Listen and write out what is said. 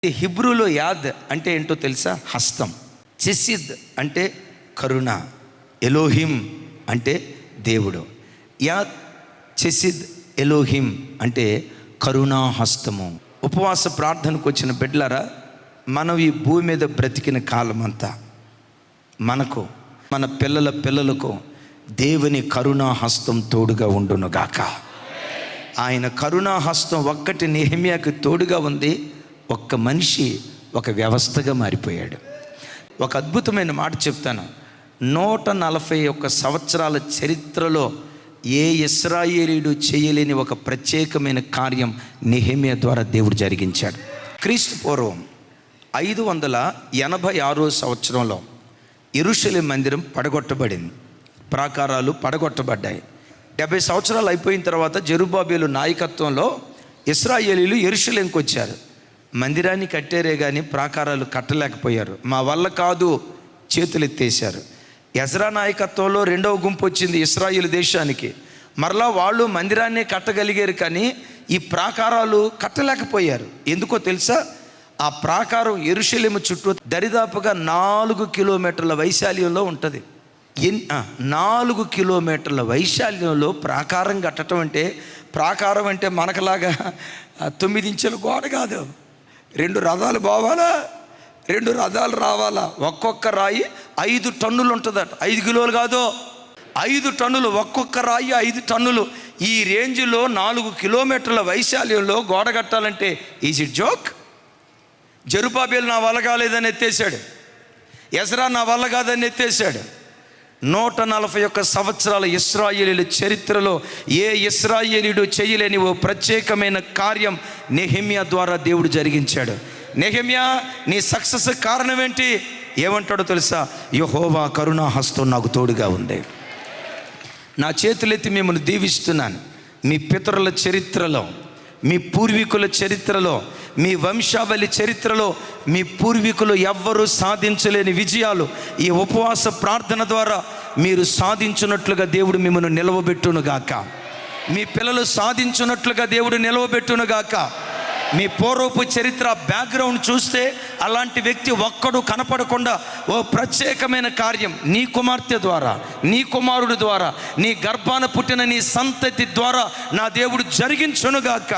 హిబ్రూలో యాద్ అంటే ఏంటో తెలుసా? హస్తం. చెసిద్ అంటే కరుణ. ఎలోహిం అంటే దేవుడు. యాద్, చెసిద్, ఎలోహిం అంటే కరుణా హస్తము. ఉపవాస ప్రార్థనకు వచ్చిన బిడ్డలారా, మనం ఈ భూమి మీద బ్రతికిన కాలమంతా మనకు, మన పిల్లల పిల్లలకు దేవుని కరుణా హస్తం తోడుగా ఉండునుగాక. ఆయన కరుణా హస్తం ఒక్కటి నెహెమ్యాకి తోడుగా ఉంది. ఒక్క మనిషి ఒక వ్యవస్థగా మారిపోయాడు. ఒక అద్భుతమైన మాట చెప్తాను. 141 సంవత్సరాల చరిత్రలో ఏ ఇశ్రాయేలీయుడు చేయలేని ఒక ప్రత్యేకమైన కార్యం నెహెమ్యా ద్వారా దేవుడు జరిగించాడు. క్రీస్తు పూర్వం 586 సంవత్సరంలో యెరూషలేము మందిరం పడగొట్టబడింది. ప్రాకారాలు పడగొట్టబడ్డాయి. 70 సంవత్సరాలు అయిపోయిన తర్వాత జెరుబ్బాబెలు నాయకత్వంలో ఇశ్రాయేలీయులు యెరూషలేముకి వచ్చారు. మందిరాన్ని కట్టారే కానీ ప్రాకారాలు కట్టలేకపోయారు. మా వల్ల కాదు, చేతులు ఎత్తేశారు. ఎజ్రా నాయకత్వంలో రెండవ గుంపు వచ్చింది ఇశ్రాయేలు దేశానికి. మరలా వాళ్ళు మందిరాన్ని కట్టగలిగారు కానీ ఈ ప్రాకారాలు కట్టలేకపోయారు. ఎందుకో తెలుసా? ఆ ప్రాకారం యెరూషలేము చుట్టూ దరిదాపుగా 4 కిలోమీటర్ల వైశాల్యంలో ఉంటుంది. 4 కిలోమీటర్ల వైశాల్యంలో ప్రాకారం కట్టడం అంటే, ప్రాకారం అంటే మనకులాగా 9 ఇంచుల గోడ కాదు. 2 రథాలు పోవాలా, 2 రథాలు రావాలా. ఒక్కొక్క రాయి 5 టన్నులు ఉంటుందట. 5 కిలోలు కాదు, 5 టన్నులు. ఒక్కొక్క రాయి 5 టన్నులు. ఈ రేంజ్లో 4 కిలోమీటర్ల వైశాల్యంలో గోడ కట్టాలంటే ఈజ్ ఇట్ జోక్? జెరుబ్బాబెలు నా వల్ల కాలేదని ఎత్తేసాడు. ఎజ్రా నా వల్ల కాదని ఎత్తేసాడు. 141 సంవత్సరాల ఇశ్రాయేలీయుల చరిత్రలో ఏ ఇశ్రాయేలీయుడు చేయలేని ఓ ప్రత్యేకమైన కార్యం నెహెమ్యా ద్వారా దేవుడు జరిగించాడు. నెహెమ్యా, నీ సక్సెస్ కారణం ఏంటి? ఏమంటాడో తెలుసా? యెహోవా కరుణా హస్తం నాకు తోడుగా ఉంది. నా చేతులెత్తి మిమ్మల్ని దీవిస్తున్నాను. మీ పితరుల చరిత్రలో, మీ పూర్వీకుల చరిత్రలో, మీ వంశావళి చరిత్రలో మీ పూర్వీకులు ఎవ్వరూ సాధించలేని విజయాలు ఈ ఉపవాస ప్రార్థన ద్వారా మీరు సాధించున్నట్లుగా దేవుడు మిమ్మల్ని నిలవబెట్టునుగాక. మీ పిల్లలు సాధించున్నట్లుగా దేవుడు నిలవబెట్టునుగాక. మీ పూర్వపు చరిత్ర బ్యాక్గ్రౌండ్ చూస్తే అలాంటి వ్యక్తి ఒక్కడు కనపడకుండా ఓ ప్రత్యేకమైన కార్యం నీ కుమార్తె ద్వారా, నీ కుమారుడు ద్వారా, నీ గర్భాన పుట్టిన నీ సంతతి ద్వారా నా దేవుడు జరిగించునుగాక.